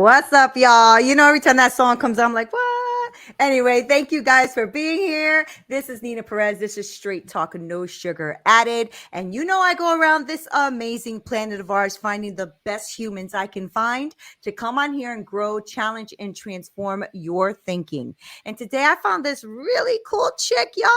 What's up, y'all? You know, every time that song comes on, I'm like, what? Anyway, thank you guys for being here. This is Neena Perez. This is Straight Talk, no sugar added. And you know, I go around this amazing planet of ours finding the best humans I can find to come on here and grow, challenge, and transform your thinking. And today I found this really cool chick, y'all.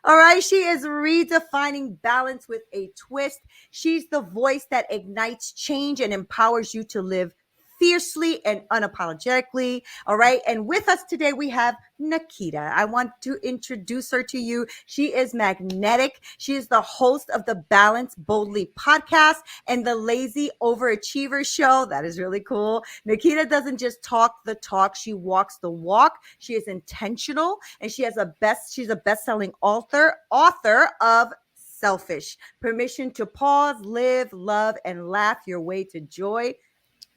All right. She is redefining balance with a twist. She's the voice that ignites change and empowers you to live fiercely and unapologetically. All right. And with us today, we have Naketa. I want to introduce her to you. She is magnetic. She is the host of the Balance Boldly podcast and the Lazy Overachiever show. That is really cool. Naketa doesn't just talk the talk. She walks the walk. She is intentional and she's a best-selling author of Selfish: Permission to Pause, Live, Love, and Laugh Your Way to Joy.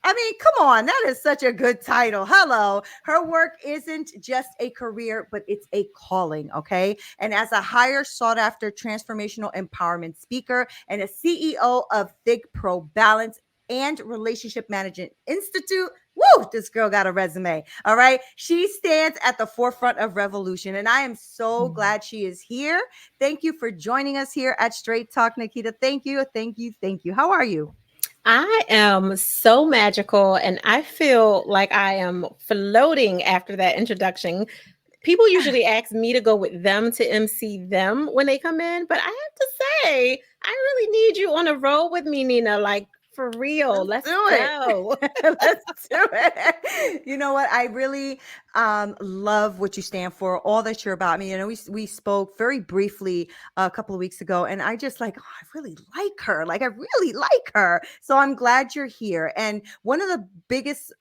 I mean, come on, that is such a good title. Hello. Her work isn't just a career, but it's a calling, okay? And as a higher sought after transformational empowerment speaker and a CEO of Think Pro Balance and Relationship Management Institute, woo, this girl got a resume. All right. She stands at the forefront of revolution. And I am so glad she is here. Thank you for joining us here at Straight Talk, Naketa. Thank you. Thank you. Thank you. How are you? I am so magical and I feel like I am floating after that introduction. People usually ask me to go with them to MC them when they come in, but I have to say, I really need you on a roll with me, Neena. Like, for real. Let's do go. Let's do it. You know what? I really love what you stand for, all that you're about. I mean, you know, we spoke very briefly a couple of weeks ago, and I just like, oh, I really like her. Like, I really like her. So I'm glad you're here. And one of the biggest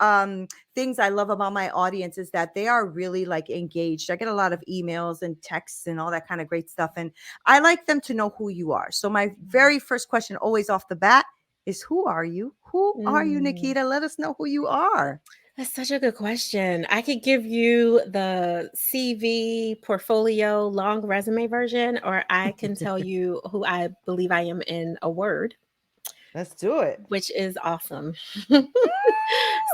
things I love about my audience is that they are really like engaged. I get a lot of emails and texts and all that kind of great stuff. And I like them to know who you are. So my very first question, always off the bat, is who are you? Who are you, Naketa? Let us know who you are. That's such a good question. I could give you the CV, portfolio, long resume version, or I can tell you who I believe I am in a word. Let's do it. Which is awesome.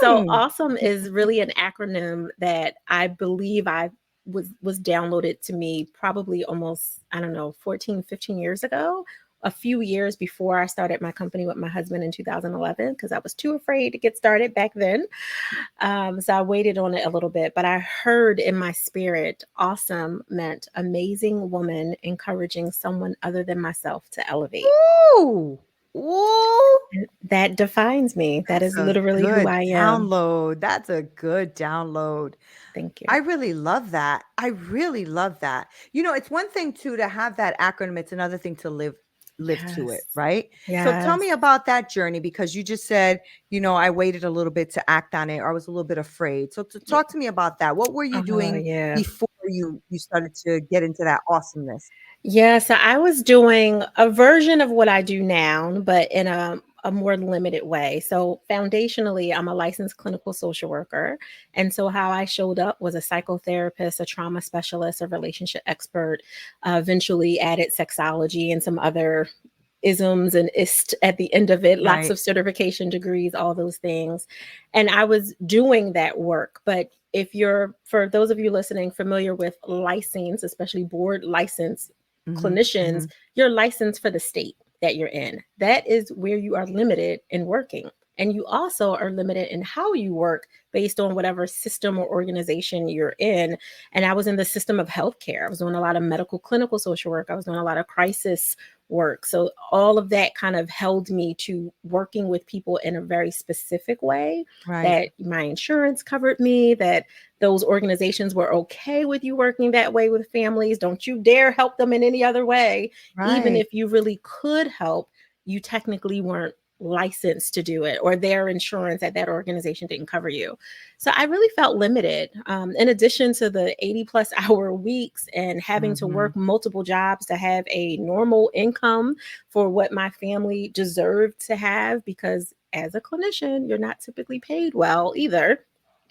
So awesome is really an acronym that I believe I was downloaded to me probably almost, I don't know, 14, 15 years ago. A few years before I started my company with my husband in 2011, because I was too afraid to get started back then. So I waited on it a little bit, but I heard in my spirit, awesome meant amazing woman encouraging someone other than myself to elevate. Ooh. Ooh. That defines me. That is literally who I am. Download. That's a good download. Thank you. I really love that. I really love that. You know, it's one thing too to have that acronym. It's another thing to live to it, right? So tell me about that journey, because you just said, you know, I waited a little bit to act on it, or I was a little bit afraid. So to talk to me about that. What were you doing before you started to get into that awesomeness? Yeah, so I was doing a version of what I do now, but in a more limited way. So foundationally, I'm a licensed clinical social worker. And so how I showed up was a psychotherapist, a trauma specialist, a relationship expert, eventually added sexology and some other isms and ist at the end of it, lots of certification degrees, all those things. And I was doing that work. But if you're, for those of you listening, familiar with license, especially board license clinicians, you're licensed for the state that you're in. That is where you are limited in working. And you also are limited in how you work based on whatever system or organization you're in. And I was in the system of healthcare. I was doing a lot of medical clinical social work. I was doing a lot of crisis work. So all of that kind of held me to working with people in a very specific way, that my insurance covered me, that those organizations were okay with you working that way with families. Don't you dare help them in any other way. Even if you really could help, you technically weren't licensed to do it, or their insurance at that organization didn't cover you. So I really felt limited. In addition to the 80+ hour weeks and having to work multiple jobs to have a normal income for what my family deserved to have, because as a clinician, you're not typically paid well either.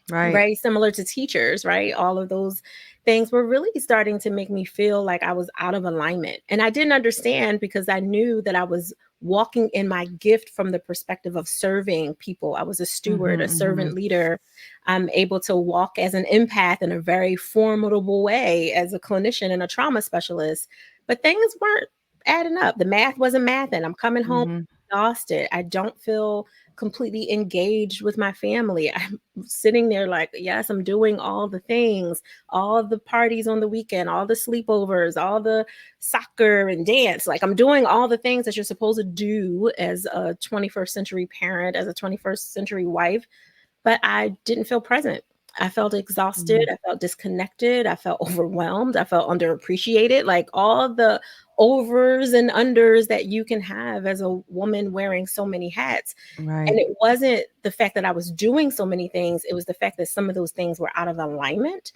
Very similar to teachers, right? All of those things were really starting to make me feel like I was out of alignment. And I didn't understand, because I knew that I was walking in my gift from the perspective of serving people. I was a steward, a servant Mhm. leader. I'm able to walk as an empath in a very formidable way as a clinician and a trauma specialist. But things weren't adding up. The math wasn't mathing. I'm coming home Mhm. exhausted. I don't feel completely engaged with my family. I'm sitting there like, yes, I'm doing all the things, all the parties on the weekend, all the sleepovers, all the soccer and dance. Like I'm doing all the things that you're supposed to do as a 21st century parent, as a 21st century wife, but I didn't feel present. I felt exhausted. Mhm. I felt disconnected. I felt overwhelmed. I felt underappreciated. Like all the overs and unders that you can have as a woman wearing so many hats. And Right. it wasn't the fact that I was doing so many things, it was the fact that some of those things were out of alignment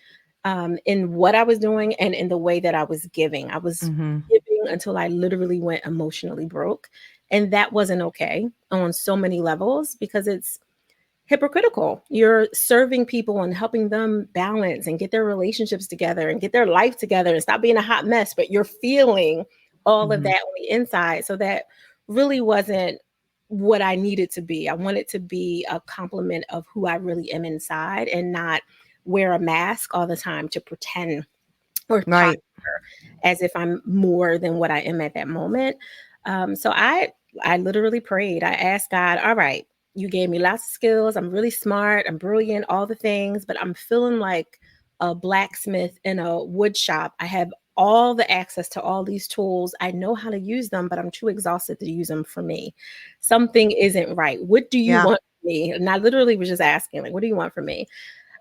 in what I was doing and in the way that I was giving. I was Mhm. giving until I literally went emotionally broke. And that wasn't okay on so many levels because it's hypocritical. You're serving people and helping them balance and get their relationships together and get their life together and stop being a hot mess, but you're feeling all of Mhm. that on the inside. So that really wasn't what I needed to be. I wanted to be a complement of who I really am inside and not wear a mask all the time to pretend or posture Right. as if I'm more than what I am at that moment. So I literally prayed. I asked God, all right, you gave me lots of skills. I'm really smart. I'm brilliant, all the things, but I'm feeling like a blacksmith in a wood shop. I have all the access to all these tools. I know how to use them, but I'm too exhausted to use them for me. Something isn't right. What do you Yeah. want from me? And I literally was just asking, like, what do you want from me?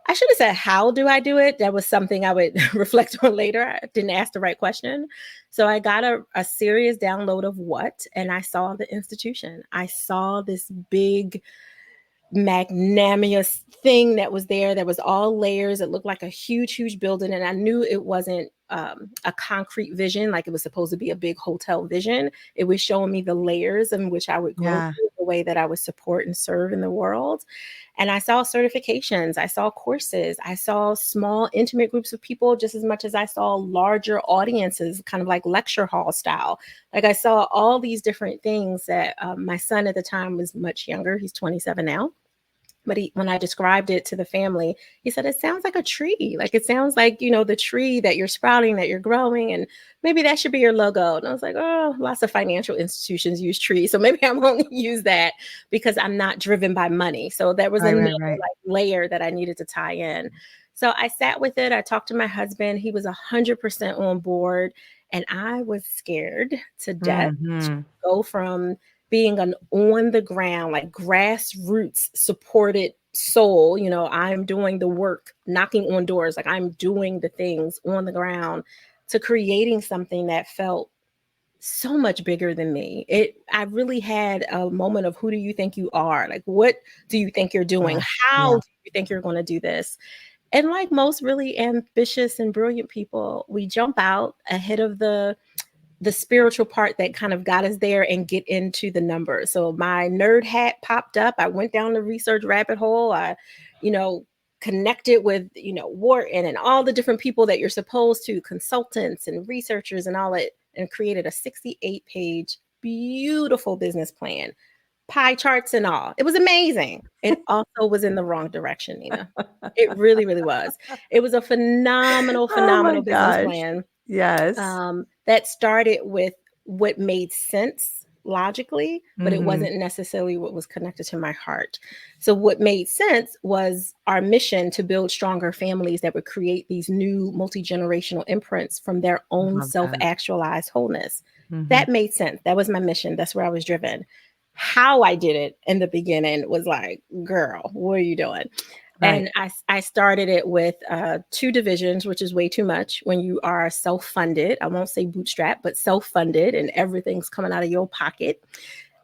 I should have said, how do I do it? That was something I would reflect on later. I didn't ask the right question. So I got a serious download of what, and I saw the institution. I saw this big magnanimous thing that was there that was all layers. It looked like a huge building, and I knew it wasn't a concrete vision like it was supposed to be a big hotel vision. It was showing me the layers in which I would grow Yeah. through, the way that I would support and serve in the world. And I saw certifications, I saw courses, I saw small intimate groups of people just as much as I saw larger audiences, kind of like lecture hall style. Like I saw all these different things that my son at the time was much younger. He's 27 now, but when I described it to the family, he said, it sounds like a tree. Like it sounds like, the tree that you're sprouting, that you're growing, and maybe that should be your logo. And I was like, oh, lots of financial institutions use trees. So maybe I won't use that because I'm not driven by money. So there was Right, another right, right. like layer that I needed to tie in. So I sat with it. I talked to my husband. He was 100% on board. And I was scared to death to Mhm. go from being an on the ground, like grassroots supported soul. I'm doing the work, knocking on doors, like I'm doing the things on the ground, to creating something that felt so much bigger than me. I really had a moment of, who do you think you are? Like, what do you think you're doing? Gosh. How Yeah. do you think you're going to do this? And like most really ambitious and brilliant people, we jump out ahead of the spiritual part that kind of got us there and get into the numbers. So my nerd hat popped up. I went down the research rabbit hole. I, you know, connected with, Wharton and all the different people that you're supposed to, consultants and researchers and all that, and created a 68-page beautiful business plan, pie charts and all. It was amazing. It also was in the wrong direction, Nina. It really, really was. It was a phenomenal, Oh my phenomenal business gosh. plan Yes. that started with what made sense logically, but it Mhm. wasn't necessarily what was connected to my heart. So, what made sense was our mission to build stronger families that would create these new multi generational imprints from their own Love self that. actualized wholeness. Mhm. That made sense. That was my mission. That's where I was driven. How I did it in the beginning was like, girl, what are you doing? Right. And I started it with two divisions, which is way too much when you are self funded. I won't say bootstrap, but self funded, and everything's coming out of your pocket.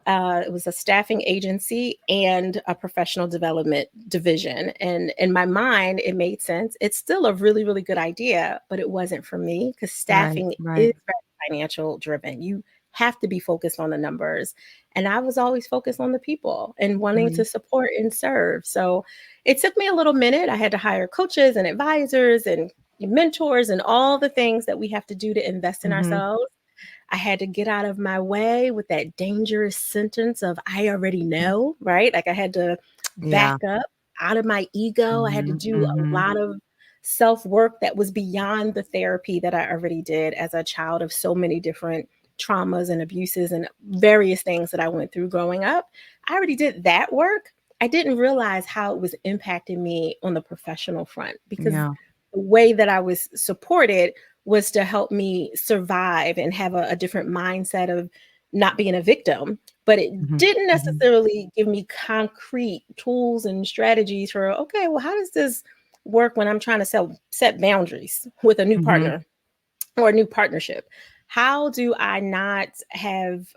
It was a staffing agency and a professional development division. And in my mind, it made sense. It's still a really, really good idea, but it wasn't for me because Right. staffing is Right. very financial driven. You have to be focused on the numbers. And I was always focused on the people and wanting to Right. support and serve. So it took me a little minute. I had to hire coaches and advisors and mentors and all the things that we have to do to invest in Mhm. ourselves. I had to get out of my way with that dangerous sentence of I already know, right? Like I had to back Yeah. up out of my ego. I had to Mhm, do a mhm. lot of self work that was beyond the therapy that I already did as a child of so many different traumas and abuses and various things that I went through growing up. I already did that work. I didn't realize how it was impacting me on the professional front because Yeah. the way that I was supported was to help me survive and have a different mindset of not being a victim. But it Mhm, didn't mhm, necessarily give me concrete tools and strategies for, okay, well, how does this work when I'm trying to set boundaries with a new mhm. partner or a new partnership? How do I not have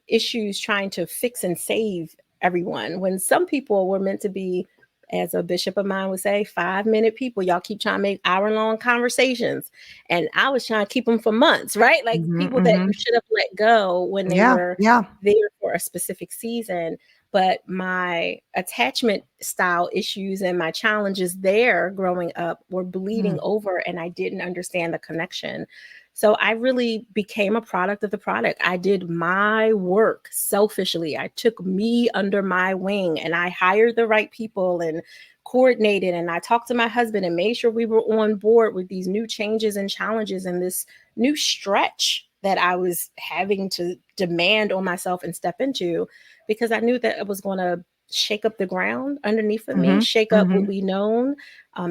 issues trying to fix and save everyone when some people were meant to be, as a bishop of mine would say, 5-minute people? Y'all keep trying to make hour-long conversations. And I was trying to keep them for months, right? Like Mhm, people that you mhm. should have let go when they Yeah, were yeah. there for a specific season. But my attachment style issues and my challenges there growing up were bleeding Mm, over, and I didn't understand the connection. So I really became a product of the product. I did my work selfishly. I took me under my wing and I hired the right people and coordinated, and I talked to my husband and made sure we were on board with these new changes and challenges and this new stretch that I was having to demand on myself and step into, because I knew that it was going to shake up the ground underneath of me, mhm, shake up what mhm. we known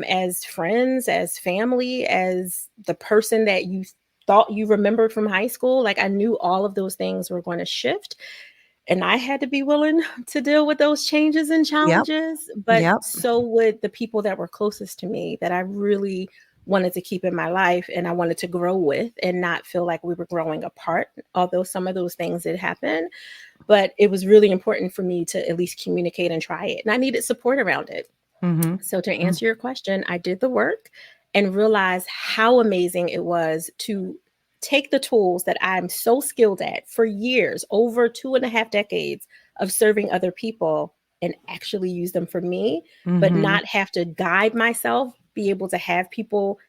as friends, as family, as the person that you thought you remembered from high school. Like I knew all of those things were going to shift. And I had to be willing to deal with those changes and Yep, challenges. But yep. so would the people that were closest to me that I really wanted to keep in my life and I wanted to grow with and not feel like we were growing apart, although some of those things did happen. But it was really important for me to at least communicate and try it. And I needed support around it. Mhm, So, to mm. answer your question, I did the work and realized how amazing it was to take the tools that I'm so skilled at for years, over 2.5 decades of serving other people, and actually use them for me, but Mhm. not have to guide myself, be able to have people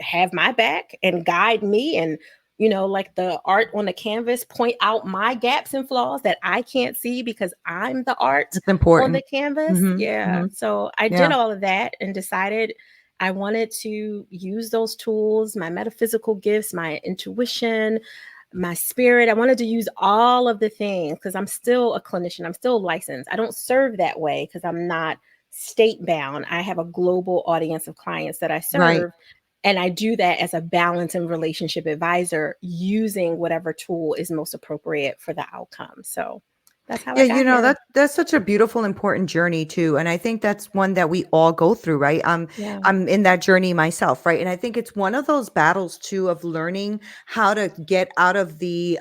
have my back and guide me and, like the art on the canvas, point out my gaps and flaws that I can't see because I'm the art It's on the important. canvas. Mhm, Yeah, mhm. so I did Yeah. all of that and decided I wanted to use those tools, my metaphysical gifts, my intuition, my spirit. I wanted to use all of the things because I'm still a clinician, I'm still licensed. I don't serve that way because I'm not state bound. I have a global audience of clients that I Right. serve, and I do that as a balance and relationship advisor using whatever tool is most appropriate for the outcome. So that's how Yeah, I got here. that's such a beautiful, important journey too, and I think that's one that we all go through, right? Yeah. I'm in that journey myself, right? And I think it's one of those battles too of learning how to get out of the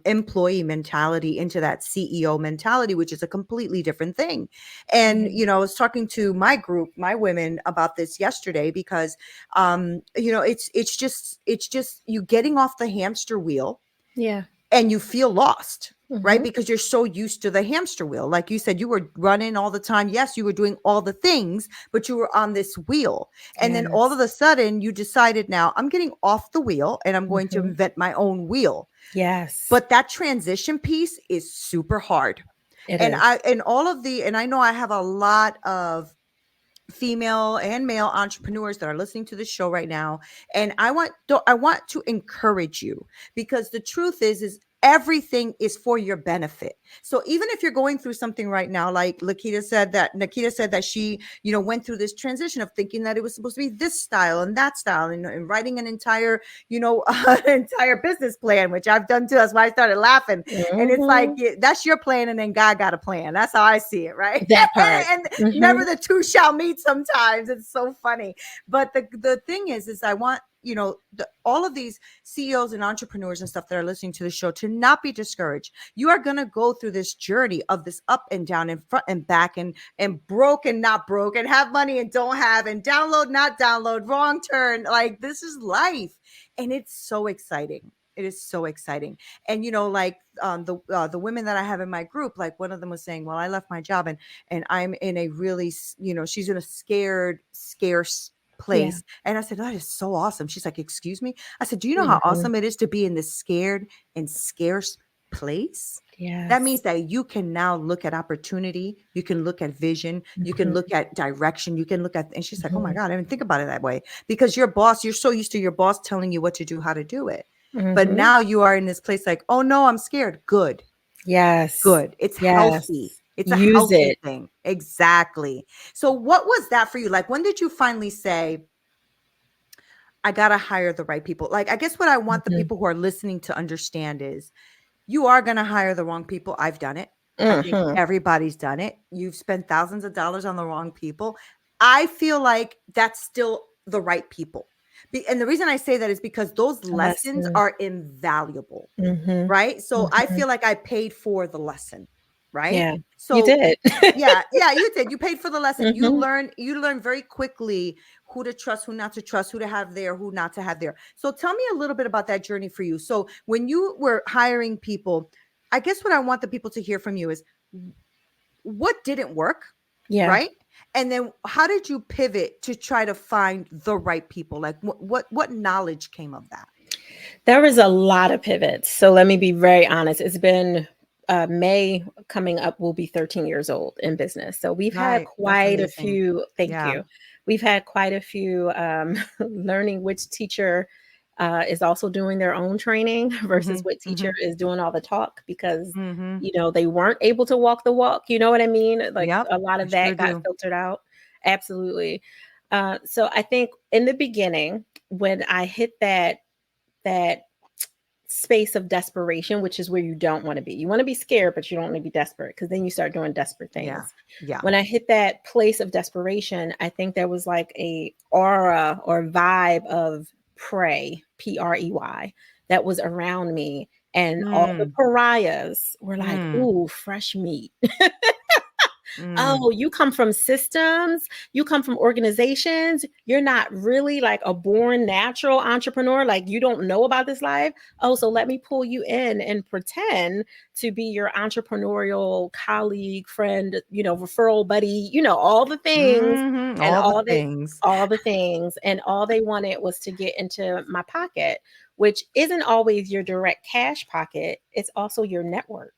employee mentality into that CEO mentality, which is a completely different thing. And Mhm. I was talking to my group, my women, about this yesterday because it's just you getting off the hamster wheel Yeah. and you feel lost, right? Mhm. Because you're so used to the hamster wheel. Like you said, you were running all the time. Yes, you were doing all the things, but you were on this wheel. And then all of Yes. a sudden, you decided, now I'm getting off the wheel and I'm going to Mhm. invent my own wheel. Yes, But that transition piece is super hard. it And is. I know I have a lot of female and male entrepreneurs that are listening to this show right now, and I want to encourage you, because the truth is everything is for your benefit. So even if you're going through something right now, like Naketa said that she went through this transition of thinking that it was supposed to be this style and that style, and writing an entire entire business plan, which I've done too. That's why I started laughing. And it's like, Mhm. yeah, that's your plan, and then God got a plan. That's how I see it, right? That part. And never Mhm. the two shall meet sometimes. It's so funny. But the thing is I want, all of these CEOs and entrepreneurs and stuff that are listening to the show to not be discouraged. You are going to go through this journey of this up and down and front and back, and broke and not broke, and have money and don't have, and download, not download, wrong turn. Like, this is life. And it's so exciting. It is so exciting. And like, the women that I have in my group, like one of them was saying, well, I left my job, and I'm in a really, she's in a scarce Yeah. place. And I said, that is so awesome. She's like, excuse me. I said, do you know how Mhm. awesome it is to be in this scared and scarce place? That means Yes. that you can now look at opportunity, you can look at vision, you can Mhm. look at direction, you can look at, and she's like, oh my Mhm. God, I didn't think about it that way. Because your boss, you're so used to your boss telling you what to do, how to do it. But Mhm. now you are in this place like, oh no, I'm scared. Good, Yes. good. It's Yes. healthy. It's a Use healthy it. thing. Exactly. So what was that for you? Like, when did you finally say, I got to hire the right people? Like, I guess what I want the Mhm. people who are listening to understand is, you are going to hire the wrong people. I've done it. I think Mhm. everybody's done it. You've spent thousands of dollars on the wrong people. I feel like that's still the right people. And the reason I say that is because those A lessons lesson. are invaluable, Mhm. right? So I Mhm. feel like I paid for the lesson, right? Yeah. You So did. yeah, yeah, you did. You paid for the lesson. Mhm. You learn very quickly who to trust, who not to trust, who to have there, who not to have there. So tell me a little bit about that journey for you. So when you were hiring people, I guess what I want the people to hear from you is, what didn't work, Yeah. right? And then how did you pivot to try to find the right people? Like what knowledge came of that? There was a lot of pivots. So let me be very honest. It's been May coming up will be 13 years old in business. So we've had Right. That's quite a amazing. few, thank Yeah. you. We've had quite a few learning which teacher is also doing their own training versus Mhm. what teacher Mhm. is doing all the talk because, Mhm. they weren't able to walk the walk. You know what I mean? Like Yep. a lot I of that sure got do. filtered out. Absolutely. So I think in the beginning, when I hit that space of desperation, which is where you don't want to be. You want to be scared, but you don't want to be desperate because then you start doing desperate Yeah. things. Yeah. When I hit that place of desperation, I think there was like a aura or vibe of prey, that was around me. And all the Mm. pariahs were like, Mm. ooh, fresh meat. Mm. Oh, you come from systems, you come from organizations. You're not really like a born natural entrepreneur. Like you don't know about this life. Oh, so let me pull you in and pretend to be your entrepreneurial colleague, friend, referral buddy, all the things Mhm. and All the things. all the things. And all they wanted was to get into my pocket, which isn't always your direct cash pocket. It's also your network.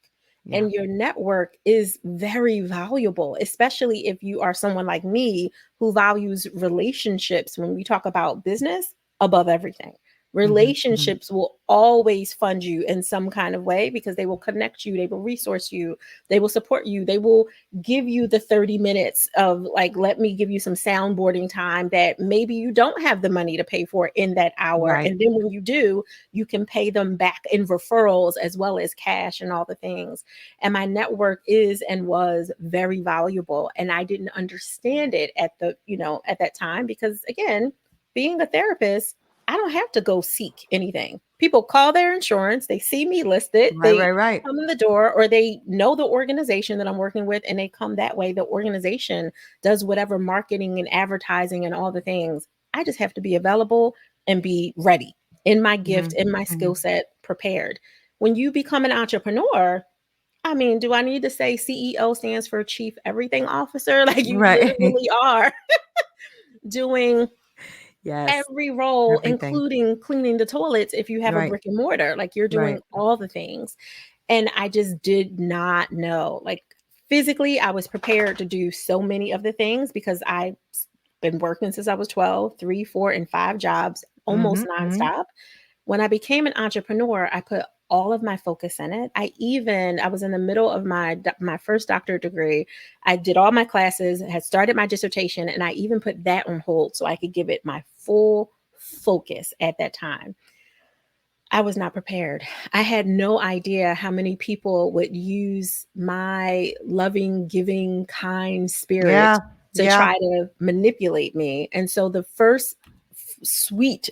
Yeah. And your network is very valuable, especially if you are someone like me who values relationships when we talk about business above everything. Mhm. Mhm. Relationships will always fund you in some kind of way because they will connect you, they will resource you, they will support you, they will give you the 30 minutes of like, let me give you some soundboarding time that maybe you don't have the money to pay for in that hour. Right. And then when you do, you can pay them back in referrals as well as cash and all the things. And my network is and was very valuable. And I didn't understand it at that time because again, being a therapist, I don't have to go seek anything. People call their insurance, they see me listed, Right, they right, right. come in the door, or they know the organization that I'm working with and they come that way. The organization does whatever marketing and advertising and all the things. I just have to be available and be ready in my gift, Mhm. in my skill Mhm. set, prepared. When you become an entrepreneur, I mean, do I need to say CEO stands for Chief Everything Officer? Like you Right. literally are doing Yes. every role, Everything. including cleaning the toilets if you have a Right. brick and mortar. Like you're Right. doing all the things. And I just did not know. Like physically, I was prepared to do so many of the things because I've been working since I was 12, 3, 4, and 5 jobs almost Mhm. Mhm. nonstop. When I became an entrepreneur, I put all of my focus in it. I was in the middle of my first doctorate degree. I did all my classes, had started my dissertation, and I even put that on hold so I could give it my full focus at that time. I was not prepared. I had no idea how many people would use my loving, giving, kind spirit Yeah. to Yeah. try to manipulate me. And so the first suite,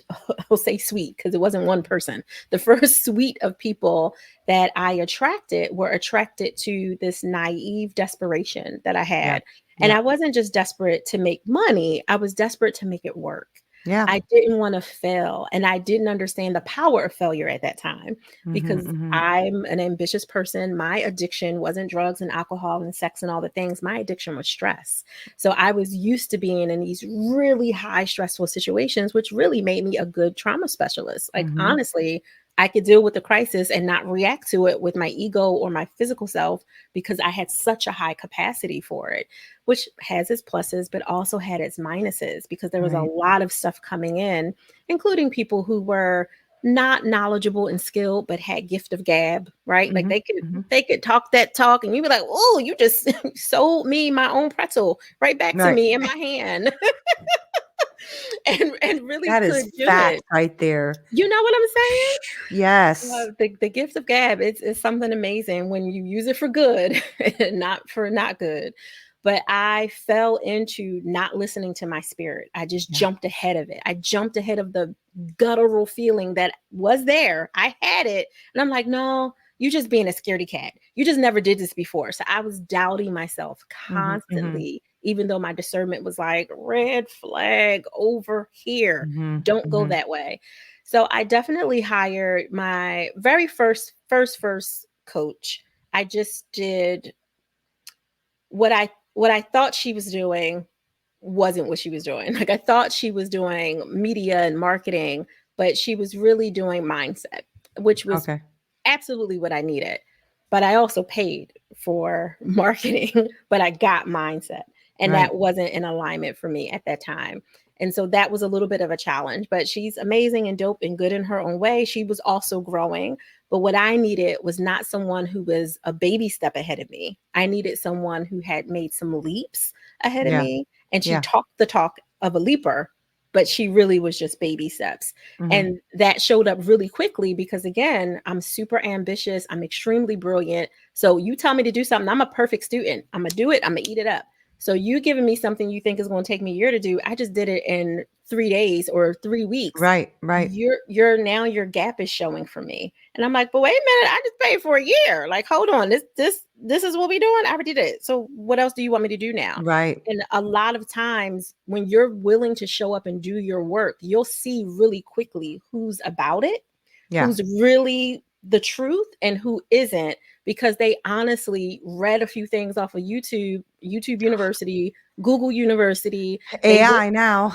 I'll say sweet because it wasn't one person, the first suite of people that I attracted were attracted to this naive desperation that I Yeah. had. And Yeah. I wasn't just desperate to make money, I was desperate to make it work. Yeah. I didn't want to fail. And I didn't understand the power of failure at that time Mm-hmm, because mm-hmm, I'm an ambitious person. My addiction wasn't drugs and alcohol and sex and all the things. My addiction was stress. So I was used to being in these really high stressful situations, which really made me a good trauma specialist. Like, mm-hmm, honestly, I could deal with the crisis and not react to it with my ego or my physical self because I had such a high capacity for it, which has its pluses, but also had its minuses because there was a right. lot of stuff coming in, including people who were not knowledgeable and skilled, but had gift of gab, right? Like Mm-hmm, mm-hmm, they could talk that talk, and you'd be like, "Oh, you just sold me my own pretzel right back to right. me in my hand," and really That is could do fact it. right there. You know what I'm saying? Yes. The gift of gab is something amazing when you use it for good and not for not good. But I fell into not listening to my spirit. I just Yeah. jumped ahead of it. I jumped ahead of the guttural feeling that was there. I had it. And I'm like, no, you just being a scaredy cat. You just never did this before. So I was doubting myself Mm-hmm, mm-hmm, constantly, even though my discernment was like, red flag over here. mm-hmm, Don't go mm-hmm. that way. So I definitely hired my very first coach. I just did what I thought she was doing wasn't what she was doing. Like, I thought she was doing media and marketing, but she was really doing mindset, which was Okay. absolutely what I needed. But I also paid for marketing, but I got mindset. And Right. that wasn't in alignment for me at that time. And so that was a little bit of a challenge, but she's amazing and dope and good in her own way. She was also growing. But what I needed was not someone who was a baby step ahead of me. I needed someone who had made some leaps ahead of Yeah. me. And she Yeah. talked the talk of a leaper, but she really was just baby steps. Mm-hmm. And that showed up really quickly because, again, I'm super ambitious. I'm extremely brilliant. So you tell me to do something, I'm a perfect student. I'm going to do it. I'm going to eat it up. So you giving me something you think is going to take me a year to do, I just did it in 3 days or 3 weeks. Right. Right. You're now your gap is showing for me. And I'm like, but wait a minute, I just paid for a year. Like, hold on, this is what we doing. I already did it. So what else do you want me to do now? Right. And a lot of times when you're willing to show up and do your work, you'll see really quickly who's about it, Yeah. who's really the truth and who isn't, because they honestly read a few things off of YouTube University, Google University. They AI now.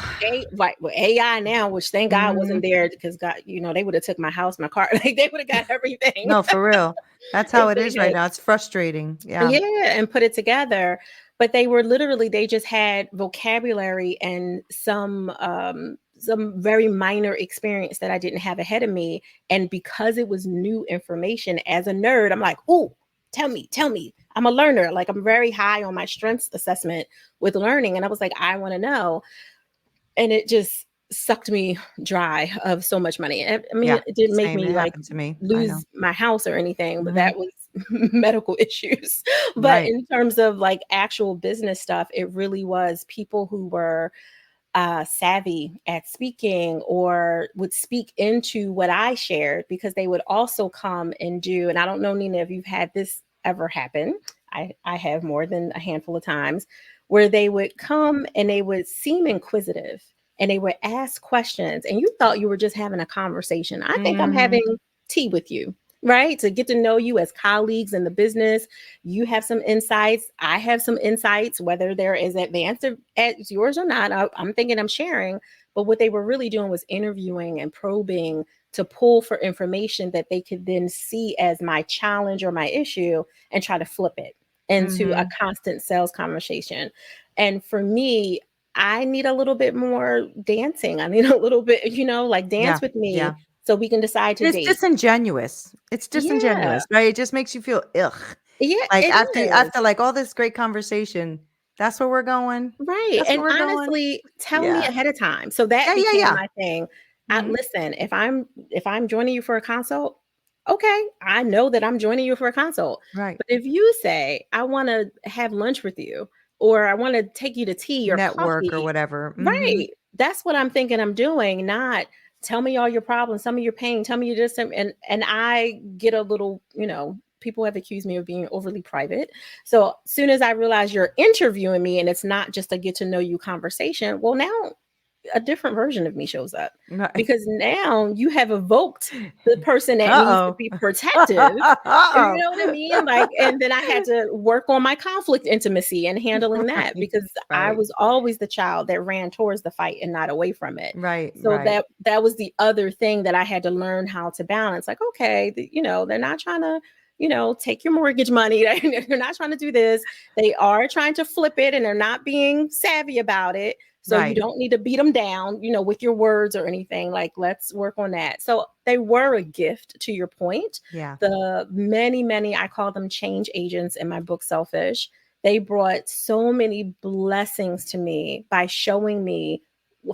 right with AI now, which thank God Hmm. wasn't there because God, they would have took my house, my car, like they would have got everything No, for real. That's how if it they is right had. now. It's frustrating. Yeah. Yeah, and put it together. But they were literally, they just had vocabulary and some very minor experience that I didn't have ahead of me. And because it was new information as a nerd, I'm like, oh, tell me. I'm a learner. Like, I'm very high on my strengths assessment with learning. And I was like, I want to know. And it just sucked me dry of so much money. I mean, Yeah. it didn't make Same. me It like happened to me. I know. lose my house or anything, but Hmm. that was medical issues. But Right. in terms of like actual business stuff, it really was people who were savvy at speaking or would speak into what I shared, because they would also come and do, and I don't know, Nina, if you've had this ever happen. I have more than a handful of times where they would come and they would seem inquisitive and they would ask questions, and you thought you were just having a conversation. I think I'm Hmm. having tea with you, right? To get to know you as colleagues in the business. You have some insights. I have some insights, whether they're as advanced as yours or not. I'm thinking I'm sharing. But what they were really doing was interviewing and probing to pull for information that they could then see as my challenge or my issue and try to flip it into a Hmm. constant sales conversation. And for me, I need a little bit more dancing. I need a little bit, like Yeah. dance with Yeah. me so we can decide to It's date. disingenuous. It's Yeah. disingenuous, right? It just makes you feel ugh. Yeah, Like it is. after like all this great conversation, that's where we're going. Right. That's where And we're going. honestly, tell me Yeah. ahead of time. So that Yeah. Yeah. became Yeah. my thing. Hmm. Listen, if I'm joining you for a consult, okay, I know that I'm joining you for a consult. Right. But if you say I want to have lunch with you or I want to take you to tea or Network or coffee, whatever. Hmm. right? That's what I'm thinking I'm doing, not tell me all your problems, tell me your pain, tell me your this and I get a little, people have accused me of being overly private. So as soon as I realize you're interviewing me and it's not just a get to know you conversation, well, now a different version of me shows up, Right. because now you have evoked the person that needs to Uh-oh. be protective. You Uh-oh. know what I mean? Like, and then I had to work on my conflict intimacy and handling that, Right. because I Right. was always the child that ran towards the fight and not away from it. Right. So Right. that was the other thing that I had to learn how to balance. Like, okay, they're not trying to, take your mortgage money. They're not trying to do this. They are trying to flip it, and they're not being savvy about it. So you Right. don't need to beat them down, with your words or anything. Like, let's work on that. So they were a gift, to your point. Yeah. The many, many, I call them change agents in my book, Selfish. They brought so many blessings to me by showing me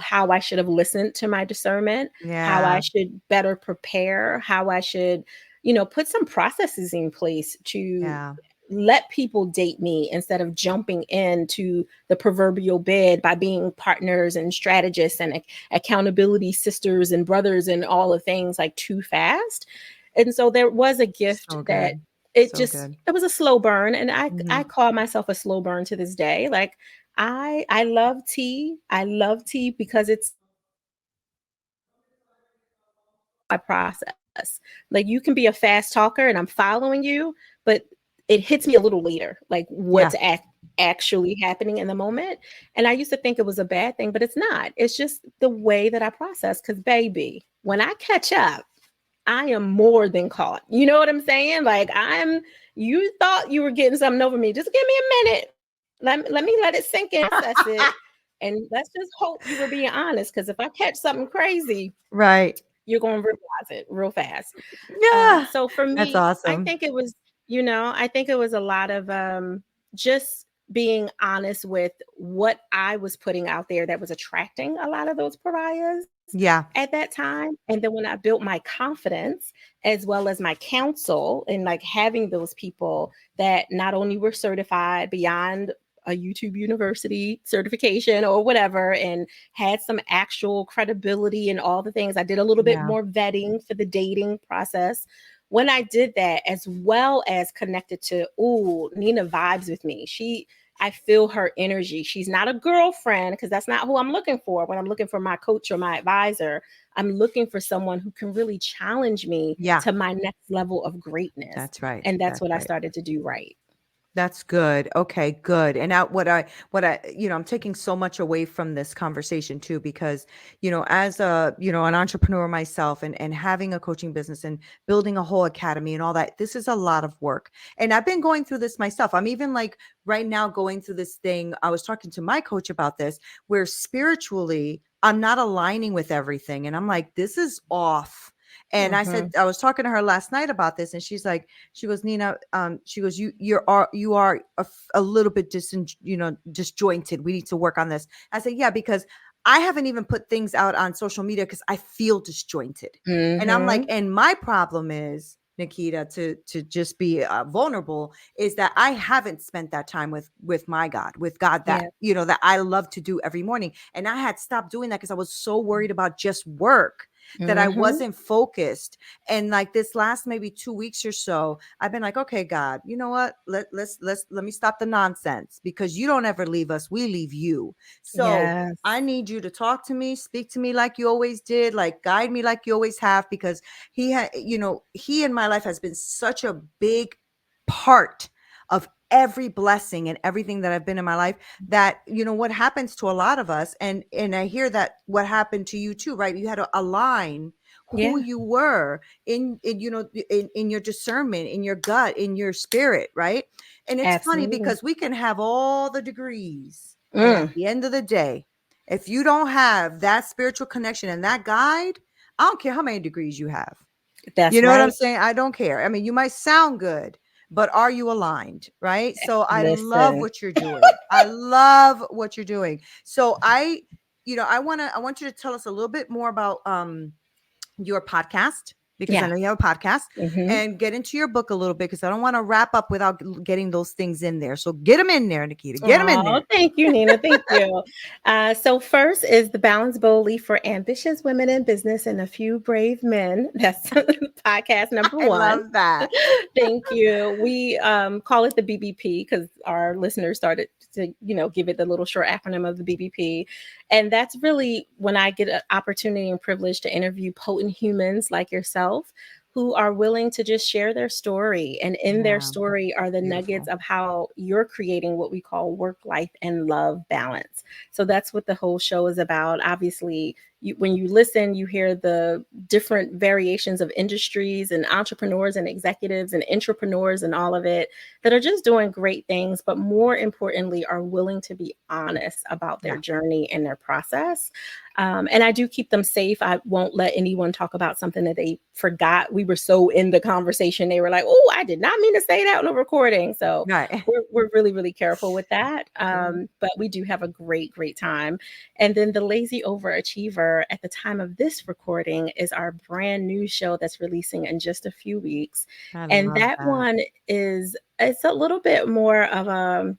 how I should have listened to my discernment, how I Yeah. should better prepare, how I should, put some processes in place to Yeah. let people date me instead of jumping into the proverbial bed by being partners and strategists and accountability sisters and brothers and all the things, like, too fast. And so there was a gift So that good. it So just good. it was a slow burn, and I Hmm. call myself a slow burn to this day. Like, I love tea. I love tea because it's my process. Like, you can be a fast talker and I'm following you, but it hits me a little later, like Yeah. what's actually happening in the moment. And I used to think it was a bad thing, but it's not. It's just the way that I process. Because, baby, when I catch up, I am more than caught. You know what I'm saying? Like, you thought you were getting something over me. Just give me a minute. Let me let it sink in, process it. And let's just hope you were being honest. Because if I catch something crazy, Right. you're going to realize it real fast. Yeah. So for That's me, I awesome. think it was, I think it was a lot of just being honest with what I was putting out there that was attracting a lot of those pariahs Yeah. at that time. And then when I built my confidence as well as my counsel, and like having those people that not only were certified beyond a YouTube university certification or whatever, and had some actual credibility and all the things. I did a little bit Yeah. more vetting for the dating process. When I did that, as well as connected to, ooh, Neena vibes with me. I feel her energy. She's not a girlfriend, because that's not who I'm looking for. When I'm looking for my coach or my advisor, I'm looking for someone who can really challenge me Yeah. to my next level of greatness. That's right. And that's That's what I right. started to do right. That's good. Okay, good. And now I'm taking so much away from this conversation too, because, as an entrepreneur myself, and having a coaching business and building a whole academy and all that, this is a lot of work. And I've been going through this myself. I'm even like right now going through this thing. I was talking to my coach about this, where spiritually I'm not aligning with everything. And I'm like, this is off. And Mm-hmm. I was talking to her last night about this, and she goes, Neena, she goes, you are a little bit disjointed. We need to work on this. I said, yeah, because I haven't even put things out on social media because I feel disjointed. And I'm like, Mm-hmm. and my problem is, Naketa, to just be vulnerable, is that I haven't spent that time with my God, with God, that Yeah. that I love to do every morning. And I had stopped doing that because I was so worried about just work that I Mm-hmm. wasn't focused. And like this last maybe 2 weeks or so, I've been like, okay, God, you know what? Let me stop the nonsense, because you don't ever leave us. We leave you. So Yes. I need you to talk to me, speak to me like you always did, like guide me like you always have, because he in my life has been such a big part of every blessing and everything that I've been in my life, that what happens to a lot of us, and I hear that what happened to you too, right? You had to align who Yeah. you were in your discernment, in your gut, in your spirit, right? And it's funny Absolutely. because we can have all the degrees, and at Mm, the end of the day, if you don't have that spiritual connection and that guide, I don't care how many degrees you have. You that's know what I'm right. saying? I don't care. I mean, you might sound good, but are you aligned? Right. So I love Listen. what you're doing. I love what you're doing. So I want you to tell us a little bit more about your podcast, because I Yeah. know you have a podcast, Hmm. and get into your book a little bit, because I don't want to wrap up without getting those things in there. So get them in there, Naketa. Get them in Oh, there. thank you, Neena. Thank you. So first is the Balance Boldly for Ambitious Women in Business and a Few Brave Men. That's podcast number I one. love that. Thank you. We call it the BBP because our listeners started to, give it the little short acronym of the BBP. And that's really when I get an opportunity and privilege to interview potent humans like yourself who are willing to just share their story. And in their Yeah. story are the nuggets Beautiful. of how you're creating what we call work life and love balance. So that's what the whole show is about. Obviously, when you listen, you hear the different variations of industries and entrepreneurs and executives and entrepreneurs and all of it that are just doing great things, but more importantly, are willing to be honest about their Yeah. journey and their process. And I do keep them safe. I won't let anyone talk about something that they forgot. We were so in the conversation, they were like, "Oh, I did not mean to say that on the recording." So Right. we're really, really careful with that. Yeah. But we do have a great, great time. And then The Lazy Overachiever, at the time of this recording, is our brand new show that's releasing in just a few weeks. I And love that that. one is, it's a little bit more of a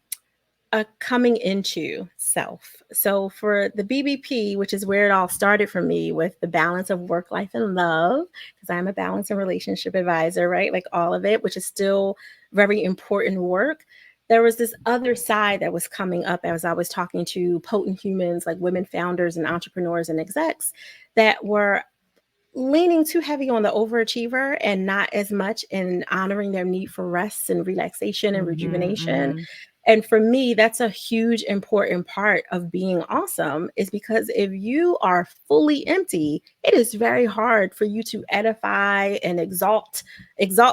coming into self. So for the BBP, which is where it all started for me with the balance of work life and love, because I'm a balance and relationship advisor, right? Like all of it, which is still very important work. There was this other side that was coming up as I was talking to potent humans like women founders and entrepreneurs and execs that were leaning too heavy on the overachiever and not as much in honoring their need for rest and relaxation and Mhm, rejuvenation. mhm. And for me, that's a huge important part of being awesome, is because if you are fully empty, it is very hard for you to edify and exalt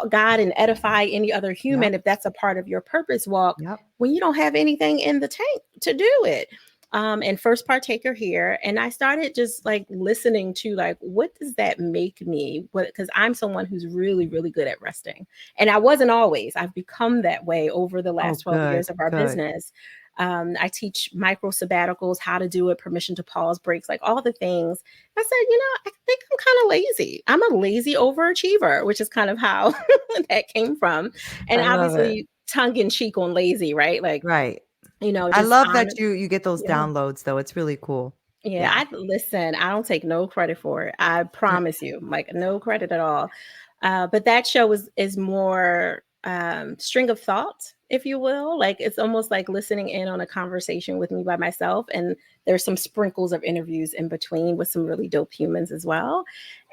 God and edify any other human Yep, if that's a part of your purpose walk yep. when you don't have anything in the tank to do it. And first partaker here, and I started just like listening to like, what does that make me? What, because I'm someone who's really, really good at resting, and I wasn't always. I've become that way over the Oh, last 12 good, years of our good. business. I teach micro sabbaticals, how to do it, permission to pause, breaks, like all the things. I said, I think I'm kind of lazy. I'm a lazy overachiever, which is kind of how that came from, and I love it. obviously tongue in cheek on lazy, right? Like, Right. I just love that on. you get those Yeah. downloads, though, it's really cool. Yeah, Yeah. I listen, I don't take no credit for it. I Yeah. promise you, like no credit at all. But that show is more string of thought, if you will. Like it's almost like listening in on a conversation with me by myself. And there's some sprinkles of interviews in between with some really dope humans as well.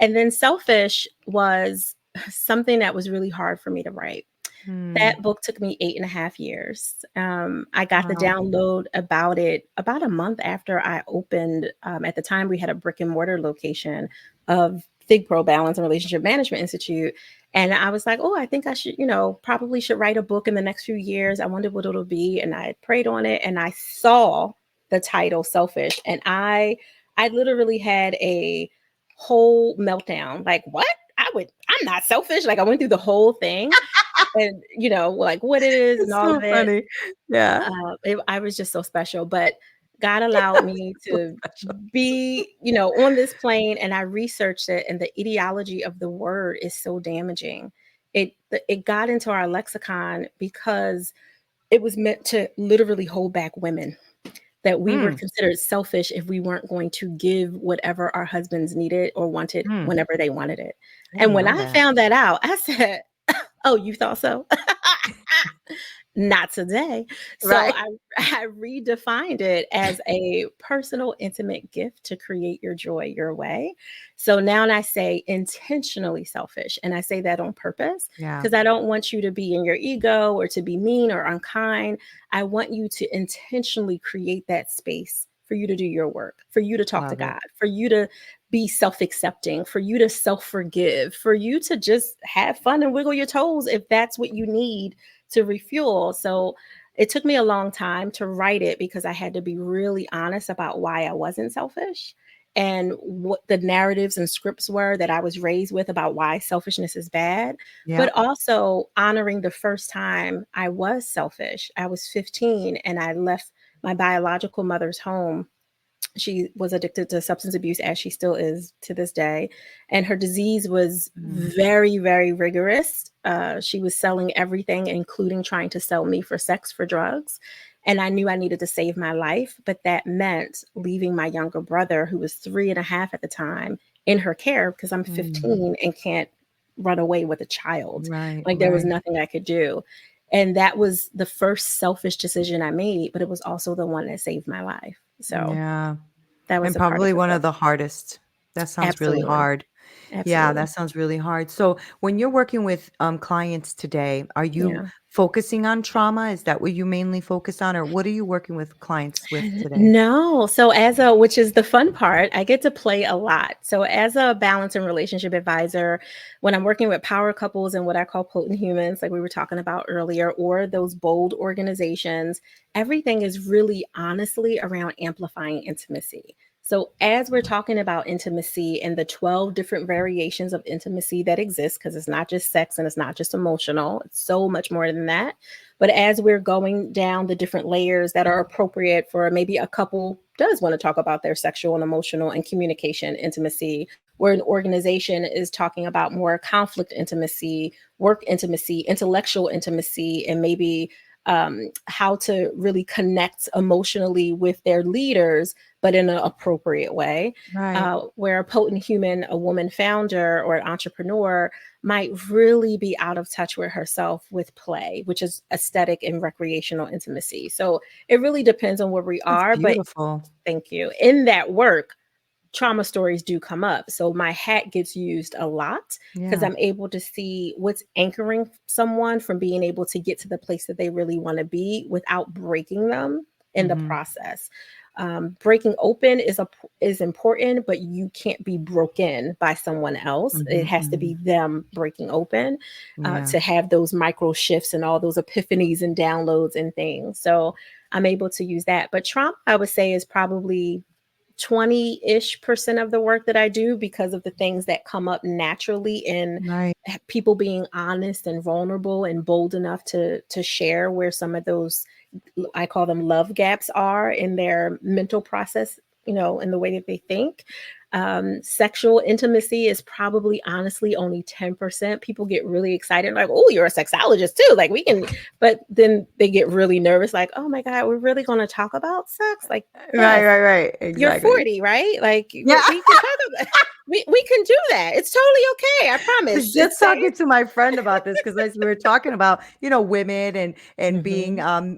And then Selfish was something that was really hard for me to write. Hmm. That book took me 8.5 years. I got the Wow. download about it about a month after I opened. At the time, we had a brick and mortar location of Fig Pro Balance and Relationship Management Institute. And I was like, oh, I think I should, probably should write a book in the next few years. I wondered what it'll be. And I prayed on it and I saw the title Selfish. And I literally had a whole meltdown. Like, what? I'm not selfish. Like I went through the whole thing and like what it is and It's all of so it. funny. Yeah. I was just so special, but God allowed me So to special. be, on this plane, and I researched it, and the ideology of the word is so damaging. It got into our lexicon because it was meant to literally hold back women, that we were Mm, considered selfish if we weren't going to give whatever our husbands needed or wanted mm. whenever they wanted it. I And didn't when know I that. found that out, I said, "Oh, you thought so?" Not today. So Right. I redefined it as a personal, intimate gift to create your joy your way. So now I say intentionally selfish. And I say that on purpose Yeah. because I don't want you to be in your ego or to be mean or unkind. I want you to intentionally create that space for you to do your work, for you to talk to Love it. God, for you to be self accepting, for you to self forgive, for you to just have fun and wiggle your toes if that's what you need to refuel. So it took me a long time to write it because I had to be really honest about why I wasn't selfish and what the narratives and scripts were that I was raised with about why selfishness is bad, but Yep. also honoring the first time I was selfish. I was 15 and I left my biological mother's home. She was addicted to substance abuse, as she still is to this day. And her disease was Mm. very, very rigorous. She was selling everything, including trying to sell me for sex, for drugs. And I knew I needed to save my life. But that meant leaving my younger brother, who was 3.5 at the time, in her care because I'm Mm. 15 and can't run away with a child. Right, Like there was right. nothing I could do. And that was the first selfish decision I made, but it was also the one that saved my life. So Yeah. That was And a part of probably the one book. of the hardest. That sounds really Absolutely. hard. Yeah, Absolutely. that sounds really hard. So when you're working with clients today, are you Yeah. focusing on trauma? Is that what you mainly focus on, or what are you working with clients with today? No. So which is the fun part, I get to play a lot. So as a balance and relationship advisor, when I'm working with power couples and what I call potent humans, like we were talking about earlier, or those bold organizations, everything is really honestly around amplifying intimacy. So as we're talking about intimacy and the 12 different variations of intimacy that exist, because it's not just sex and it's not just emotional, it's so much more than that. But as we're going down the different layers that are appropriate for maybe a couple does want to talk about their sexual and emotional and communication intimacy, where an organization is talking about more conflict intimacy, work intimacy, intellectual intimacy, and maybe how to really connect emotionally with their leaders, but in an appropriate way. Right. Where a potent human, a woman founder or an entrepreneur might really be out of touch with herself with play, which is aesthetic and recreational intimacy. So it really depends on where we That's are. But beautiful. thank you. In that work, trauma stories do come up. So my hat gets used a lot because Yeah. I'm able to see what's anchoring someone from being able to get to the place that they really want to be without breaking them in the Hmm. process. Breaking open is important, but you can't be broken by someone else. It Hmm. has to Hmm. be them breaking open Yeah. to have those micro shifts and all those epiphanies and downloads and things. So I'm able to use that. But trauma, I would say, is probably 20-ish% of the work that I do because of the things that come up naturally in Right. people being honest and vulnerable and bold enough to share where some of those, I call them love gaps, are in their mental process, in the way that they think. Sexual intimacy is probably honestly only 10%. People get really excited, like, oh, you're a sexologist too. Like we can, but then they get really nervous, like, oh my God, we're really going to talk about sex? Like, Right. yes, Right. Right. you're Exactly. 40, right? Like Yeah. we can talk about we can do that. It's totally okay. I I was promise. It's just safe. talking to my friend about this because we were talking about women and being Hmm.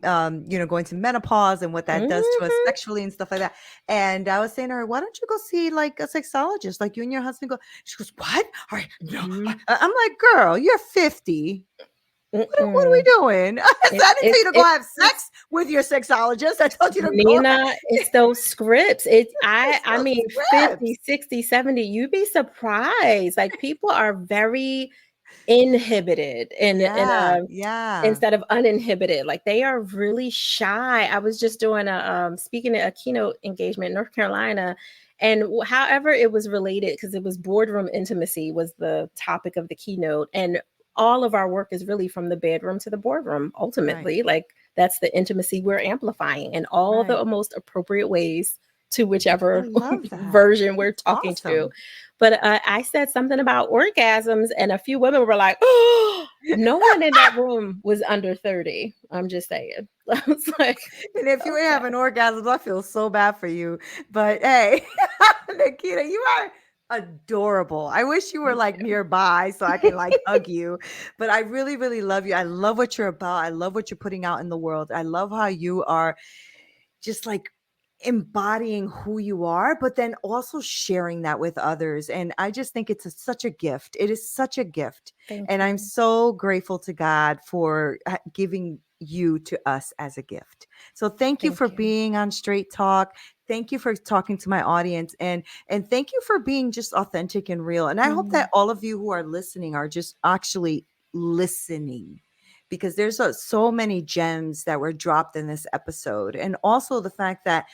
going to menopause and what that does to us Hmm. sexually and stuff like that. And I was saying to her, why don't you go see like a sexologist, like you and your husband go? She goes, what? All right, no. Hmm. I'm like, girl, you're 50. What are we Mm-mm. doing? I didn't tell you to go have It's sex with your sexologist. I told you to go have Nina, it's those scripts. I those mean, scripts. 50, 60, 70. You'd be surprised. Like people are very inhibited in Yeah, a yeah. instead of uninhibited. Like they are really shy. I was just doing speaking at a keynote engagement in North Carolina, and however it was related, because it was boardroom intimacy was the topic of the keynote, and all of our work is really from the bedroom to the boardroom. Right, Ultimately, like that's the intimacy we're amplifying in all right. the most appropriate ways to I whichever love that. version we're That's talking to. awesome. But I said something about orgasms, and a few women were like, "Oh, no one in that room was under 30." I'm just saying. I was like, And if you ain't okay. having orgasms, I feel so bad for you. But hey, Nikita, you are adorable. I wish you were Thank like nearby so I can like hug you. But I really, really love you. I love what you're about. I love what you're putting out in the world. I love how you are just like embodying who you are, but then also sharing that with others. And I just think it's such a gift. It is such a gift. Thank And I'm you. so grateful to God for giving you to us as a gift. So thank you for Thank you. being on Straight Talk. Thank you for talking to my audience and thank you for being just authentic and real. And I hope Mm, that all of you who are listening are just actually listening because there's so many gems that were dropped in this episode. And also the fact that,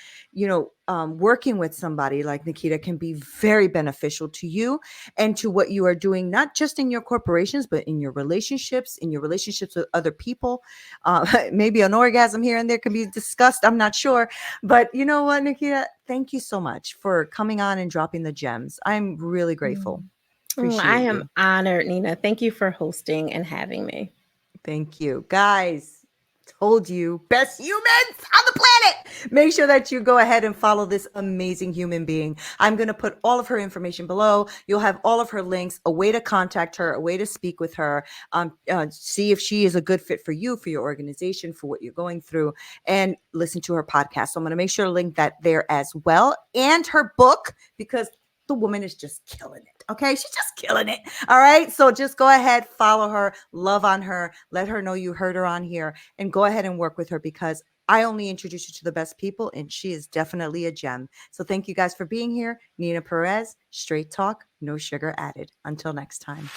working with somebody like Naketa can be very beneficial to you and to what you are doing, not just in your corporations, but in your relationships with other people. Maybe an orgasm here and there can be discussed. I'm not sure. But you know what, Naketa? Thank you so much for coming on and dropping the gems. I'm really grateful. mm. I Appreciate am you. honored, Nina. Thank you for hosting and having me. Thank you. Guys, Told you, best humans on the planet. Make sure that you go ahead and follow this amazing human being. I'm going to put all of her information below. You'll have all of her links, a way to contact her, a way to speak with her, see if she is a good fit for you, for your organization, for what you're going through, and listen to her podcast. So I'm going to make sure to link that there as well, and her book, because the woman is just killing it. Okay. She's just killing it. All right. So just go ahead, follow her, love on her, let her know you heard her on here, and go ahead and work with her, because I only introduce you to the best people, and she is definitely a gem. So thank you guys for being here. Neena Perez, straight talk, no sugar added. Until next time.